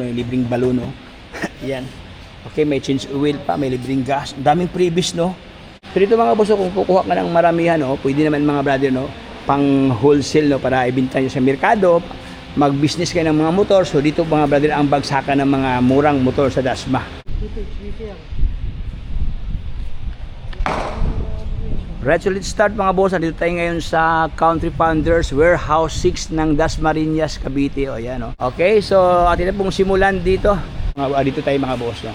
no, yung libreng balon, no. Yan. Okay, may change oil pa, may libreng gas. Ang daming freebies, no. So dito mga boss, kung kukuha ka ng maramihan, no, pwede naman mga brother, no, pang wholesale, no, para ibenta nyo sa merkado, mag-business kayo ng mga motor. So dito mga brother, ang bagsakan ng mga murang motor sa Dasma. Right, so let's start mga boss. Dito tayo ngayon sa Country Founders Warehouse 6 ng Dasmariñas, Cavite. O yan, no. Okay, so atin na pong simulan dito. Dito tayo mga boss, no.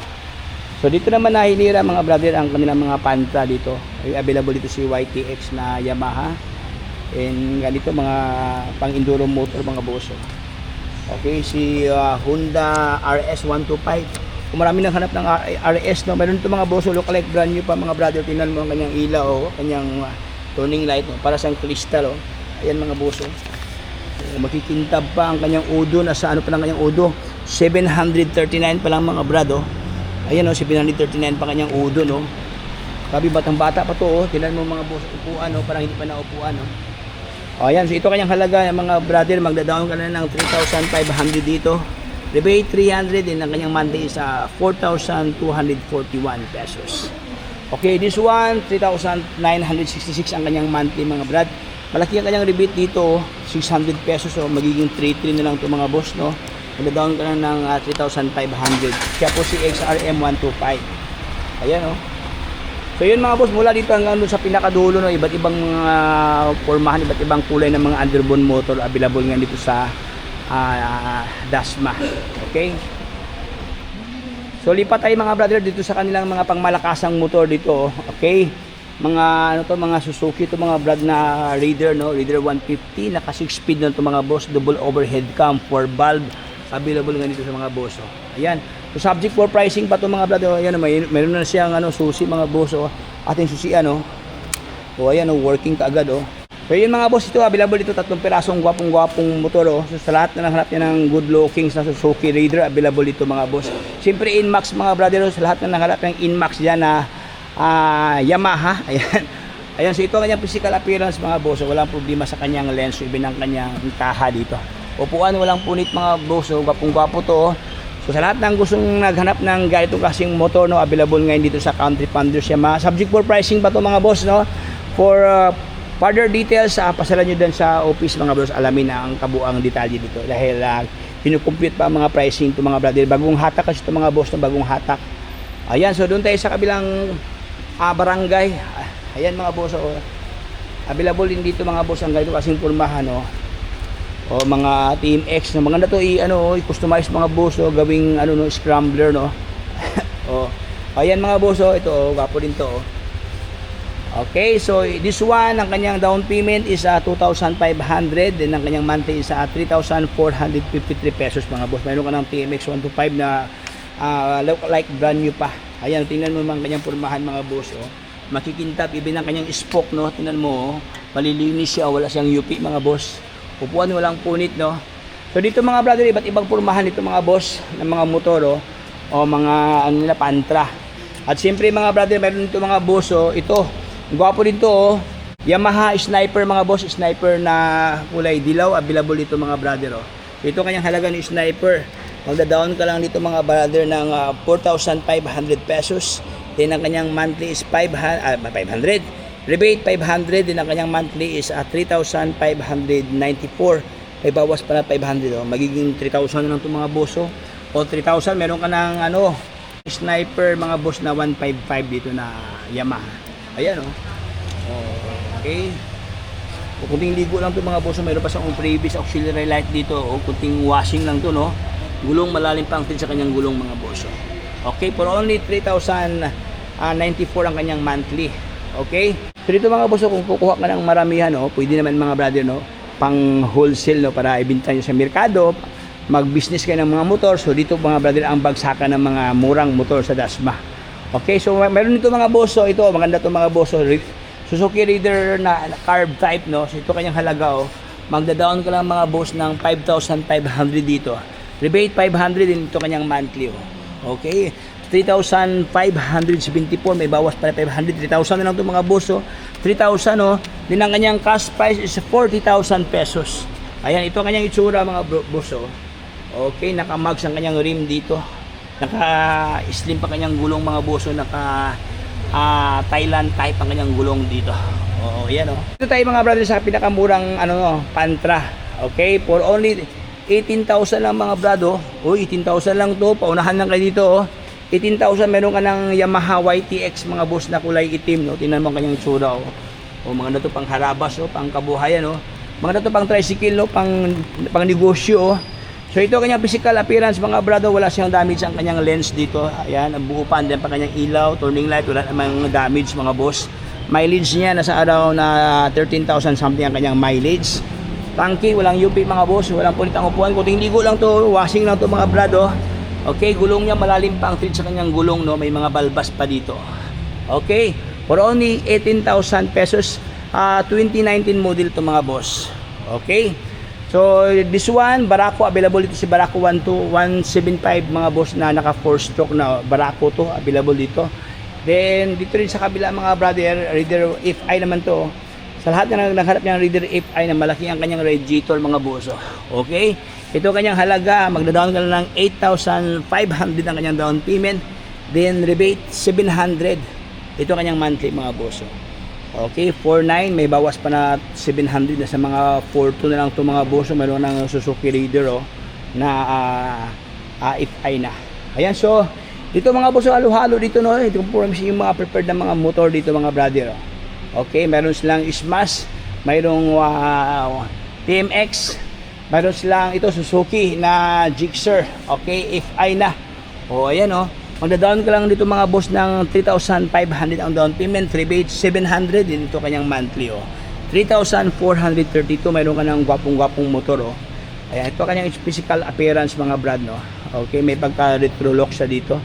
So dito naman nahilira mga brother ang kanilang mga panta dito. Ay available dito si YTX na Yamaha. And ganito mga pang enduro motor mga boss. Okay, si Honda RS125. Kung marami nang hanap ng RS, no, meron ito mga boss, lookalike brand new pa mga brother. Tingnan mo ang kanyang ilaw, kanyang tuning light, no, para sa kristal, oh. Ayan mga boss, oh. Makikintab pa ang kanyang udo, nasa ano pa lang kanyang udo, 739 pa lang mga brad, oh. Ayan, oh, 739 pa kanyang udo, no. Sabi batang bata pa to, oh. Tingnan mo mga boss, upuan, oh, parang hindi pa naupuan, oh. Ayan, so ito kanyang halaga mga brother, magda-down ka na ng 3,500 dito. Rebate 300 din ang kanyang monthly is 4,241 pesos. Okay, this one 3,966 ang kanyang monthly mga brad. Malaki ang kanyang rebate dito, 600 pesos, so magiging 3,300 na lang to mga boss, no. Magda-down ka na ng 3,500. Kaya po si XRM 125. Ayan, oh. So yun mga boss, mula dito hanggang doon sa pinakadulo, no, iba't ibang mga formahan, iba't ibang kulay ng mga underbone motor available nga dito sa Dasma. Okay, so lipat tayo mga brother dito sa kanilang mga pangmalakasang motor dito. Okay, mga ano to, mga Suzuki to mga brad na Raider, no, Raider 150, naka 6 speed na to mga boss, double overhead cam, 4 valve available nga dito sa mga boss. Ayan, so subject for pricing pa to mga brother. Ayan, meron na siyang ano, susi mga boss, ating susi ano, ayan, working kaagad, oh. So yun mga boss, ito available dito, 3 pirasong gwapong motor, oh. So sa lahat na nangharap niya ng good looking na Suzuki Raider, available dito mga boss. Siyempre Inmax mga brother, oh, sa lahat na nangharap ng Inmax dyan na Yamaha. Ayan. Ayan, so ito ang kanyang physical appearance mga boss, so walang problema sa kanyang lens, so ibig ng kanyang kaha dito. Upuan, walang punit mga boss, so gwapong-gwapo to, oh. So sa lahat ng gustong naghanap ng ganito kasing motor, no, available ngayon dito sa Country Founders Yamaha. Subject for pricing pa to mga boss, no. For further details, pasalan nyo din sa office mga brothers, alamin ang kabuang detalye dito dahil kinukompute pa ang mga pricing to mga brother. Bagong hatak kasi ito mga boss, na bagong hatak. Ayan, so doon tayo sa kabilang barangay. Ayan mga boss, oh. Available din dito mga boss ang ganito kasing pormahan, no. O mga Team X, no, maganda to i-customize mga boss, oh, gawing ano, no, scrambler, no. Oh. Ayan mga boss, oh, ito, oh, gwapo din to, oh. Okay, so this one, ang kanyang down payment is 2,500, then ang kanyang monthly is 3,453 pesos mga boss. Mayroon ka ng TMX 125 na like brand new pa. Ayan, tingnan mo ang kanyang pormahan mga boss, oh. Makikintab, ibig ng kanyang spoke, no. Tingnan mo, oh, malilinis siya, wala siyang UP mga boss. Upuan, walang punit, no. So dito mga brother, iba't ibang pormahan dito mga boss ng mga motor, oh, o mga ano nila, pantra. At siyempre mga brother, mayroon dito mga boss, oh, ito gwapo din to, oh. Yamaha Sniper mga boss, Sniper na kulay dilaw, available dito mga brother, oh. Ito kanyang halaga ni Sniper. Magda-down ka lang dito mga brother ng 4,500 pesos. Then ang kanyang monthly is 500. Rebate 500, din ang kanyang monthly is 3,594. May bawas pa na 500, oh. Magiging 3,000 na lang 'tong mga boss, oh. O 3,000 meron ka ng ano, Sniper mga boss na 155 dito na Yamaha. Ayan, oh. Okay. O kunting ligo lang to mga boss, mayroon pa siyang previous auxiliary light dito, o kunting washing lang to, no. Gulong, malalim pa ang tin sa kanyang gulong mga boss, oh. Okay, for only 3,094 ang kanyang monthly. Okay? So dito mga boss, kung kukuha ka ng maramihan, no, pwede naman mga brother, no, pang wholesale, no, para ibenta nyo sa merkado, mag-business kayo ng mga motor. So dito mga brother, ang bagsakan ng mga murang motor sa Dasma. Okay, so meron dito mga boss, so ito maganda to mga boss, so Suzuki Raider na carb type, no. So ito kanyang halaga, oh. Magda-down ka lang mga boss ng 5,500 dito. Rebate 500 din ito kanyang monthly, oh. Okay, 3,574, may bawas pa na 500, 3,000 na lang ito mga boss, oh. 3,000, oh. Din ang kanyang cash price is 40,000 pesos. Ayan, ito kanyang itsura mga boss, oh. Okay, naka-mags ang kanyang rim dito. Naka-slim pa kanyang gulong mga boss. Naka Thailand type ang kanyang gulong dito. Oo, yan oh. Dito tayo mga brother sa pinakamurang Pantra. Okay, for only 18,000 lang mga brado. Oh, 18,000 lang to. Paunahan lang kayo dito oh. 18,000 meron ka ng Yamaha YTX mga boss na kulay itim no. Tingnan mo ang kanyang itsura oh. O mga to pang harabas oh, pang kabuhayan oh. Mga to pang tricycle no, pang negosyo oh. So ito kanyang physical appearance mga brado, wala siyang damage ang kanyang lens dito. Ayan, ang buo pa, andyan pa kanyang ilaw, turning light, wala namang damage mga boss. Mileage niya nasa araw na 13,000 something ang kanyang mileage. Tanki, walang UP mga boss, walang pulit ang upuan, kuting ligo lang to, washing lang to mga brado. Okay, gulong niya malalim pa ang tread sa kanyang gulong no, may mga balbas pa dito. Okay, for only 18,000 pesos, 2019 model to mga boss. Okay. So this one, Barako, available dito si Barako 12175 mga boss na naka 4 stroke na Barako to, available dito. Then dito rin sa kabila mga brother, Raider FI naman to. Sa lahat na naghanap niya ng Raider FI na malaki ang kanyang radiator mga boss. Okay? Ito kanyang halaga, magda-down ka lang ng 8,500 ang kanyang down payment. Then rebate 700. Ito kanyang monthly mga boss. Okay, 4.9 may bawas pa na 700 na sa mga 4.2 na lang to mga boss. Meron ng Suzuki Raider na FI na. Ayan, so dito mga boss, halo-halo dito no. Ito po yung mga prepared na mga motor dito mga brother. Okay, meron silang Smash, mayroong TMX, meron silang ito Suzuki na Gixxer. Okay, FI na. O ayan oh. Magda-down ka lang dito mga boss ng 3,500 ang down payment, rebate 700 din ito kanyang monthly oh. 3,432 mayroon ka ng gwapong-gwapong motor oh. Ayan, ito kanyang physical appearance mga brad no. Okay, may pagka retro lock siya dito.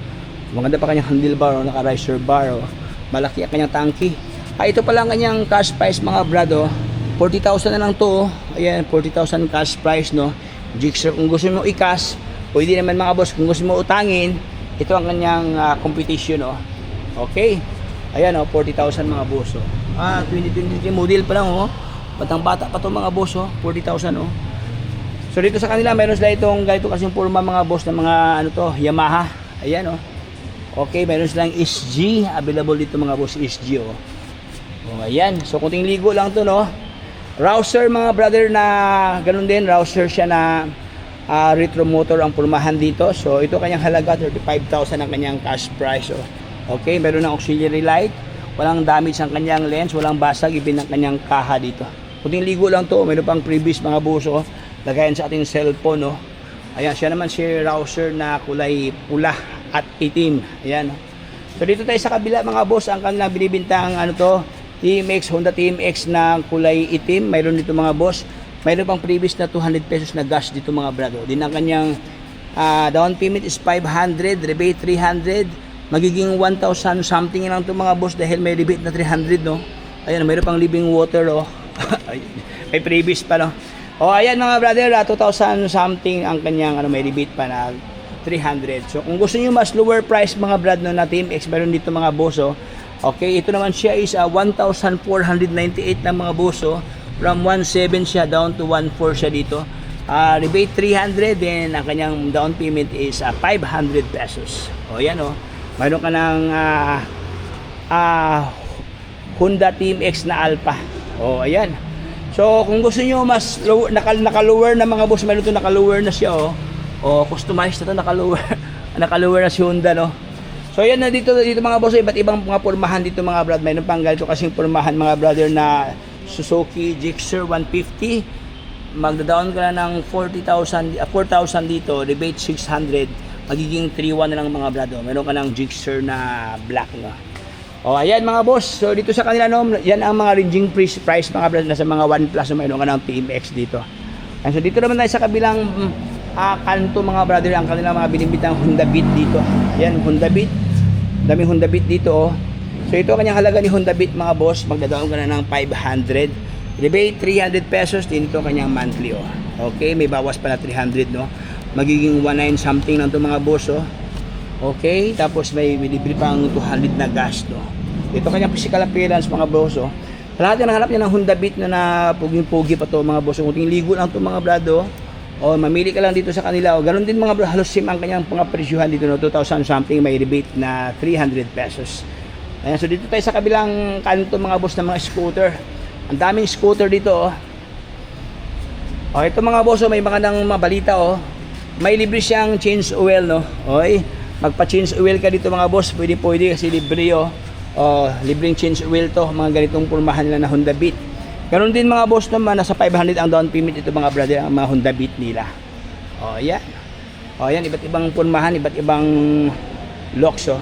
Maganda pa kanyang handlebar oh, naka riser bar oh. Malaki ang kanyang tangki. Ito pa lang kanyang cash price mga brad oh. 40,000 na lang to oh. Ayan, 40,000 cash price no. Gixxer kung gusto mo i-cash, pwede naman mga boss kung gusto mo utangin. Ito ang kanyang competition oh. Okay. Ayan oh, 40,000 mga boss oh. 2023 model pa lang oh. Batang bata pa to mga boss oh, 40,000 oh. So dito sa kanila meron sila itong ganito kasing forma mga boss ng mga Yamaha. Ayan oh. Okay, meron silang SG available dito mga boss, SG oh. Oh, ayan. So kunting ligo lang to no. Rouser mga brother na ganun din, rouser siya na retro motor ang purmahan dito. So ito kanyang halaga 35,000 ang kanyang cash price oh. Okay, meron ng auxiliary light, walang damage ang kanyang lens, walang basag ibin ang kanyang kaha dito. Kunting ligo lang to, meron pang previous mga buso, lagayan sa ating cellphone oh. Ayan, siya naman si Rouser na kulay pula at itim. Ayan oh. So dito tayo sa kabila mga boss, ang kanilang binibintang TMX, Honda TMX na kulay itim, mayroon dito mga boss. Mayroon pang previous na 200 pesos na gas dito mga brado. Din ang kanyang down payment is 500, rebate 300. Magiging 1,000 something lang ito mga boss dahil may rebate na 300 no. Ayan, mayroon pang living water oh. May previous pa no. O ayan mga brother, 2,000 something ang kanyang may rebate pa na 300. So kung gusto niyo mas lower price mga brad no, na TMX, meron dito mga boss oh. Okay, ito naman siya is 1,498 na mga boss oh. From 1.7 siya down to 1.4 siya dito. Rebate 300, then ang kanyang down payment is 500 pesos. O yan o. Mayroon ka ng Honda TMX na Alpha. O ayan. So kung gusto nyo mas naka-lower na mga boss, mayroon ito naka-lower na siya o. O customized na ito, naka-lower. Naka-lower na si Honda no. So yan na dito mga boss, iba't ibang mga pormahan dito mga brad. Mayroon pang ganito kasing pormahan mga brother na Suzuki Gixxer 150. Magda-down ka na ng 4,000 dito, rebate 600, magiging 3,100 na lang mga brado. Meron ka ng Gixxer na black no. O ayan mga boss, so dito sa kanila no, yan ang mga ranging price mga brado, nasa mga 1 plus, meron ka ng TMX dito. And so dito naman tayo sa kabilang kanto mga brother, ang kanilang mga binibitang Honda Beat dito. Yan, Honda Beat, daming Honda Beat dito oh. So ito kanyang halaga ni Honda Beat mga boss, magdadaon ka na ng 500, rebate 300 pesos, din ito kanyang monthly oh. Okay, may bawas pa na 300 no, magiging 19 something lang ito mga boss oh. Okay, tapos may libre pang 200 na gas no. Ito kanyang physical appearance mga boss oh. Lahat yung nahanap niya ng Honda Beat na puging-pugi pa to mga boss. Kunting ligo lang to mga brado. O mamili ka lang dito sa kanila. O ganun din mga bro, halos same ang kanyang mga presyuhan dito, no? 2,000 something, may rebate na 300 pesos. Ayan, so dito tayo sa kabilang kanto mga boss ng mga scooter. Ang daming scooter dito, oh. O ito mga boss, oh, may mga nang mabalita, oh. May libre siyang change oil, no? Oy, magpa-change oil ka dito mga boss, pwede kasi libre, oh. O, libreng change oil to, mga ganitong purmahan nila na Honda Beat. Ganun din mga boss naman, nasa 500 ang down payment ito mga brother, ang mga Honda Beat nila. O yan. O yan, iba't ibang purmahan, iba't ibang locks, oh.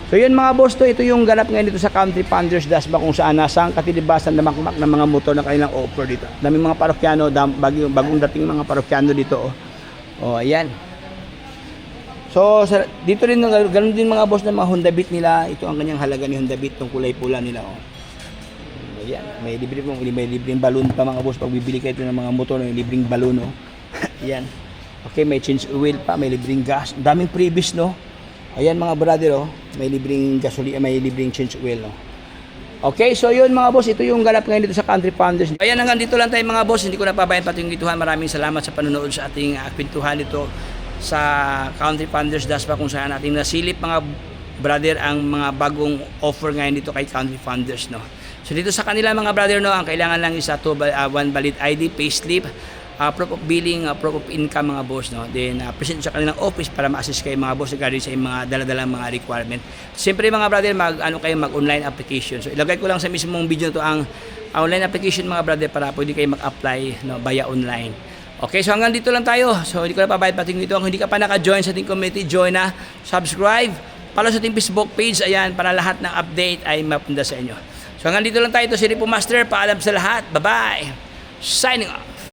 So yun mga boss, ito yung ganap ngayon dito sa Country Founders Dasma, kung saan nasa ang katilibasan na makmak ng mga motor na kanilang offer dito. Daming mga parokyano, bagong dating mga parokyano dito, oh. O ayan. So dito rin ganun din mga boss ng mga Honda Beat nila. Ito ang kanyang halaga ni Honda Beat, tong kulay pula nila, oh. Ayan, may libreng balloon pa mga boss pag bibili kayo ng mga motor, may libreng balloon, oh. Ayan. Okay, may change oil pa, may libreng gas. Daming previous, no. Ayan mga brother, oh. May libreng gasolina, may libreng change oil, no. Okay, so yun mga boss, ito yung ganap ngayon dito sa Country Founders. Ayan, hanggang dito lang tayo mga boss. Hindi ko napabayan pati yung kwentuhan. Maraming salamat sa panonood sa ating kwentuhan dito sa Country Founders Dasma, kung saan natin nasilip mga brother ang mga bagong offer ngayon dito kay Country Founders, no. So dito sa kanila mga brother, no, ang kailangan lang is one valid ID, payslip, proof of billing, proof of income mga boss, no. Then present sa kanilang office para ma-assist kayo mga boss regarding sa mga dala-dalang mga requirement. Siyempre mga brother, mag-online application. So ilagay ko lang sa mismong video to ang online application mga brother para pwede kayo mag-apply, no, via online. Okay, so hanggang dito lang tayo. So hindi ko na pabayad pating dito. Kung hindi ka pa naka-join sa ating community, join na, subscribe, follow sa ating Facebook page, ayan, para lahat ng update ay mapunta sa inyo. So hanggang dito lang tayo. Ito si Ripo Master, paalam sa lahat. Bye-bye. Signing off.